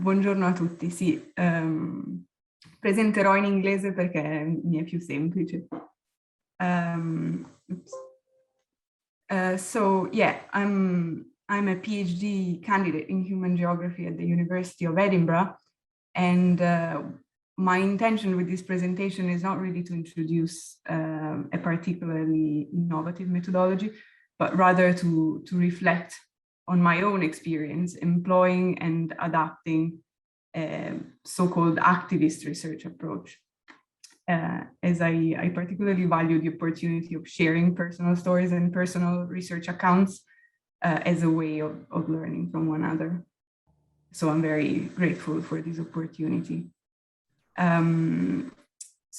Buongiorno a tutti, sì, presenterò in inglese perché mi è più semplice. Oops. So yeah, I'm a PhD candidate in human geography at the University of Edinburgh, and my intention with this presentation is not really to introduce a particularly innovative methodology, but rather to reflect on my own experience employing and adapting a so-called activist research approach. As I particularly value the opportunity of sharing personal stories and personal research accounts as a way of learning from one another. So I'm very grateful for this opportunity. When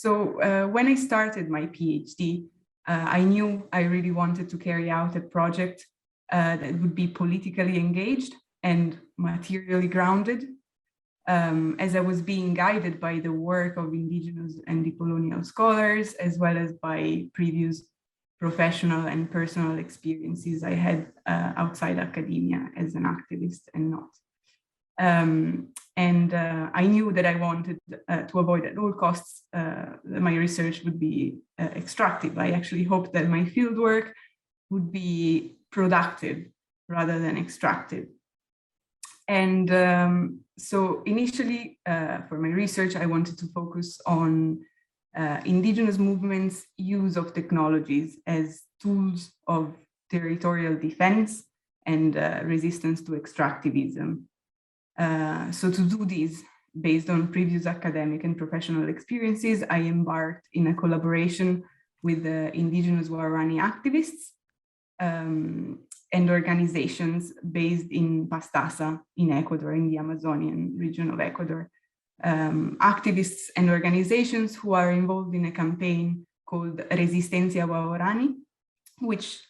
I started my PhD, I knew I really wanted to carry out a project that would be politically engaged and materially grounded, as I was being guided by the work of Indigenous and decolonial scholars, as well as by previous professional and personal experiences I had outside academia as an activist and not. I knew that I wanted to avoid at all costs that my research would be extractive. I actually hoped that my fieldwork would be productive rather than extractive. And so initially, for my research, I wanted to focus on Indigenous movements' use of technologies as tools of territorial defense and resistance to extractivism. So to do this, based on previous academic and professional experiences, I embarked in a collaboration with the Indigenous Waorani activists and organizations based in Pastaza in Ecuador, in the Amazonian region of Ecuador. Activists and organizations who are involved in a campaign called Resistencia Waorani, which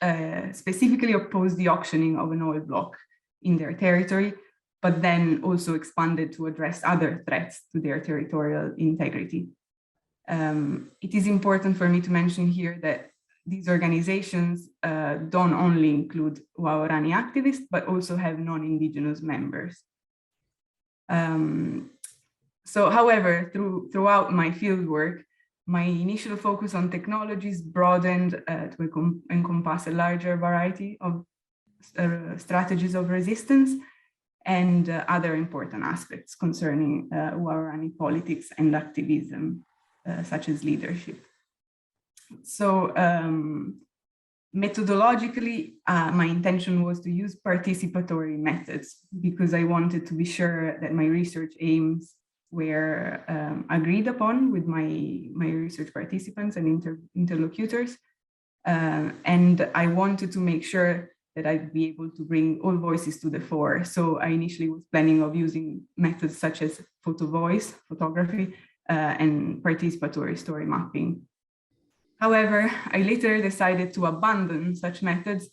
specifically opposed the auctioning of an oil block in their territory, but then also expanded to address other threats to their territorial integrity. It is important for me to mention here that these organizations don't only include Waorani activists, but also have non-Indigenous members. However, throughout my fieldwork, my initial focus on technologies broadened to encompass a larger variety of strategies of resistance and other important aspects concerning Waorani politics and activism, such as leadership. So methodologically, my intention was to use participatory methods because I wanted to be sure that my research aims were agreed upon with my research participants and interlocutors. And I wanted to make sure that I'd be able to bring all voices to the fore. So I initially was planning of using methods such as photo-voice, photography, and participatory story mapping. However, I later decided to abandon such methods,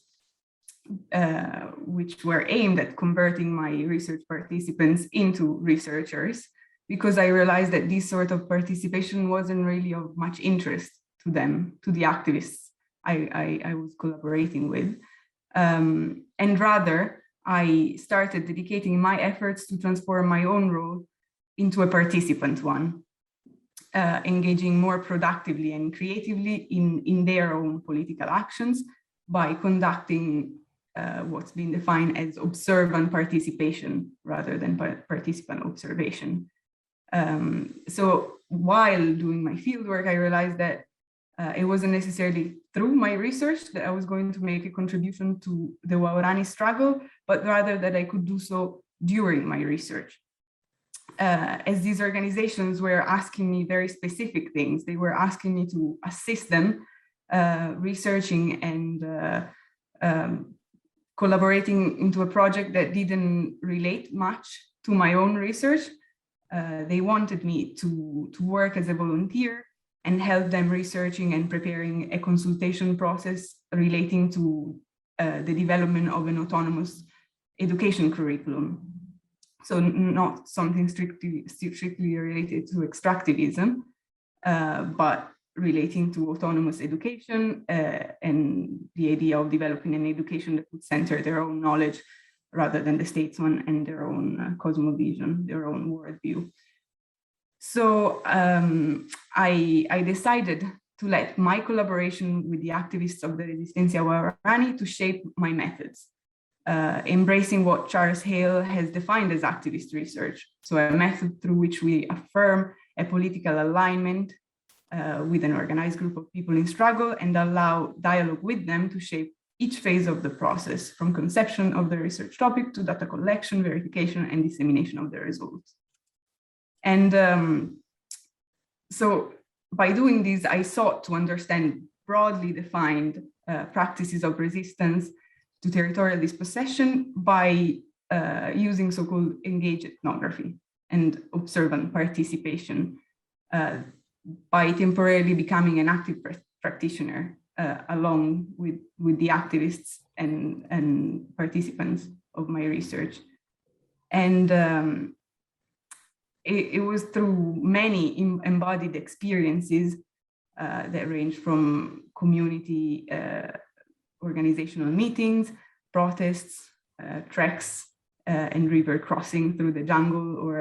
which were aimed at converting my research participants into researchers, because I realized that this sort of participation wasn't really of much interest to them, to the activists I was collaborating with. And rather, I started dedicating my efforts to transform my own role into a participant one, engaging more productively and creatively in their own political actions by conducting what's been defined as observant participation rather than participant observation. So while doing my fieldwork, I realized that it wasn't necessarily through my research that I was going to make a contribution to the Waorani struggle, but rather that I could do so during my research. As these organizations were asking me very specific things, they were asking me to assist them researching and collaborating into a project that didn't relate much to my own research. They wanted me to work as a volunteer and help them researching and preparing a consultation process relating to the development of an autonomous education curriculum. So not something strictly related to extractivism, but relating to autonomous education and the idea of developing an education that would center their own knowledge rather than the state's one, and their own cosmovision, their own worldview. So I decided to let my collaboration with the activists of the Resistencia Guarani to shape my methods, embracing what Charles Hale has defined as activist research. So a method through which we affirm a political alignment with an organized group of people in struggle and allow dialogue with them to shape each phase of the process, from conception of the research topic to data collection, verification, and dissemination of the results. And so by doing this, I sought to understand broadly defined practices of resistance to territorial dispossession by using so-called engaged ethnography and observant participation, by temporarily becoming an active practitioner along with the activists and participants of my research. And it was through many embodied experiences that range from community organizational meetings, protests, treks, and river crossing through the jungle, or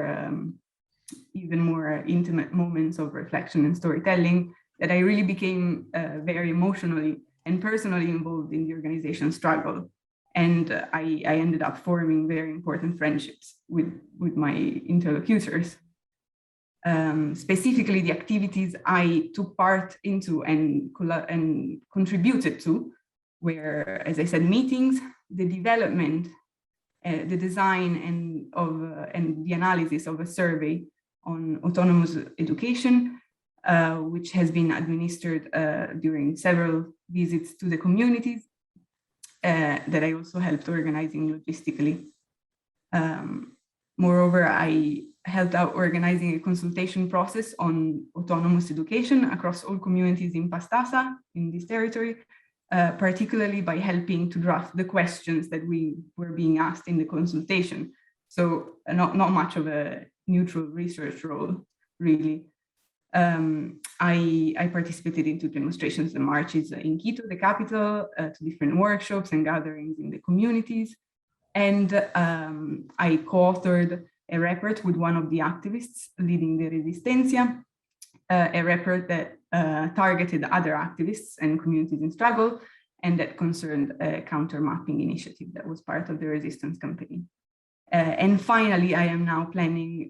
even more intimate moments of reflection and storytelling, that I really became very emotionally and personally involved in the organization struggle. And I ended up forming very important friendships with my interlocutors. Specifically, the activities I took part into and contributed to were, as I said, meetings, the development, the design and the analysis of a survey on autonomous education, which has been administered during several visits to the communities that I also helped organizing logistically. Moreover, I helped out organizing a consultation process on autonomous education across all communities in Pastaza, in this territory, particularly by helping to draft the questions that we were being asked in the consultation. So not much of a neutral research role, really. I participated into demonstrations and marches in Quito, the capital, to different workshops and gatherings in the communities. And I co-authored a report with one of the activists leading the Resistencia, a report that targeted other activists and communities in struggle, and that concerned a counter-mapping initiative that was part of the resistance campaign. And finally, I am now planning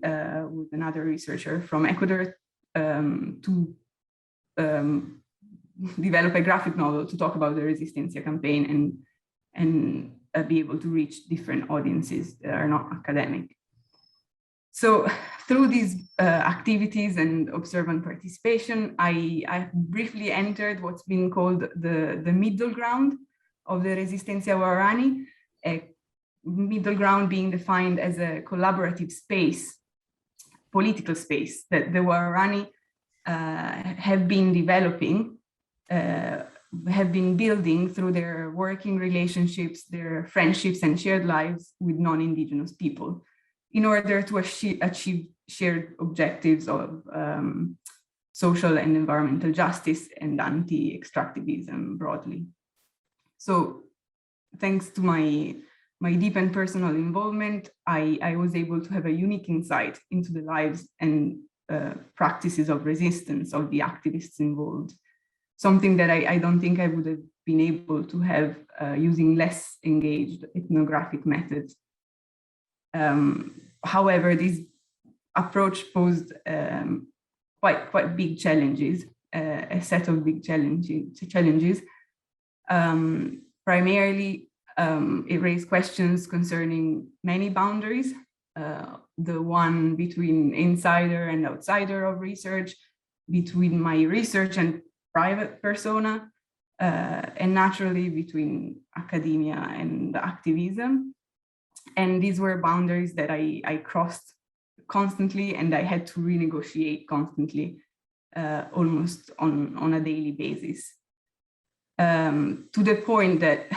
with another researcher from Ecuador to develop a graphic novel to talk about the Resistencia campaign and be able to reach different audiences that are not academic. So through these activities and observant participation, I briefly entered what's been called the middle ground of the Resistencia Guarani, a middle ground being defined as a collaborative space, political space that the Guarani have been developing, have been building through their working relationships, their friendships and shared lives with non-Indigenous people in order to achieve shared objectives of social and environmental justice and anti-extractivism broadly. So thanks to my deep and personal involvement, I was able to have a unique insight into the lives and practices of resistance of the activists involved, something that I don't think I would have been able to have using less engaged ethnographic methods. However, this approach posed quite big challenges, a set of big challenges. Primarily, it raised questions concerning many boundaries, the one between insider and outsider of research, between my research and private persona, and naturally between academia and activism. And these were boundaries that I crossed constantly, and I had to renegotiate constantly, almost on a daily basis. To the point that,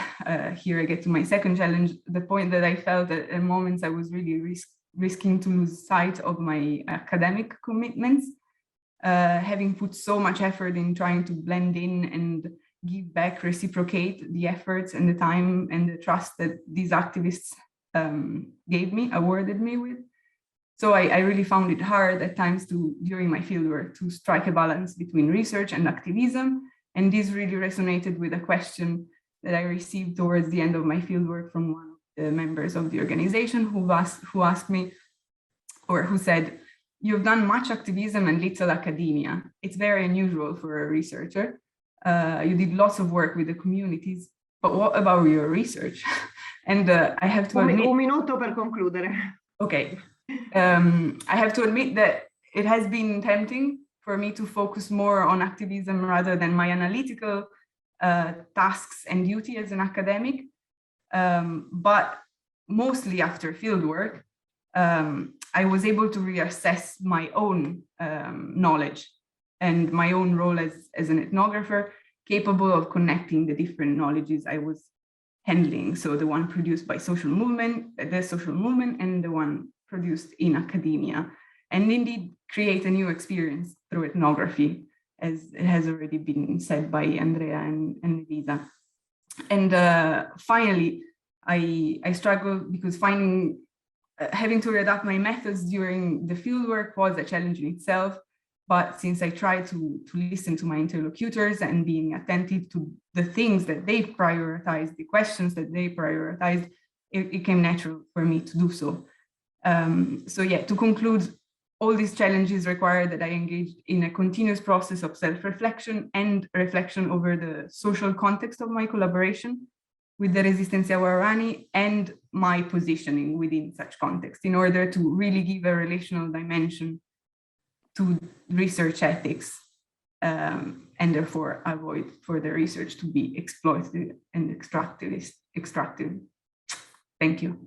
here I get to my second challenge, the point that I felt that at moments I was really risking to lose sight of my academic commitments, having put so much effort in trying to blend in and give back, reciprocate the efforts and the time and the trust that these activists awarded me with. So I really found it hard at times during my fieldwork, to strike a balance between research and activism. And this really resonated with a question that I received towards the end of my fieldwork from one of the members of the organization, who asked me, or who said, "You've done much activism and little academia. It's very unusual for a researcher. You did lots of work with the communities, but what about your research?" And I have to admit— Un minuto per concludere. Okay. I have to admit that it has been tempting for me to focus more on activism rather than my analytical tasks and duty as an academic. But mostly after fieldwork, I was able to reassess my own knowledge and my own role as an ethnographer, capable of connecting the different knowledges I was handling. So the one produced by the social movement, and the one produced in academia, and indeed create a new experience through ethnography, as it has already been said by Andrea and Elisa. And finally, I struggled because having to readapt my methods during the fieldwork was a challenge in itself. But since I tried to listen to my interlocutors and being attentive to the things that they prioritized, the questions that they prioritized, it came natural for me to do so. So yeah, to conclude, all these challenges require that I engage in a continuous process of self-reflection and reflection over the social context of my collaboration with the Resistenza Guarani and my positioning within such context, in order to really give a relational dimension to research ethics, and therefore avoid further research to be exploited and extractive. Thank you.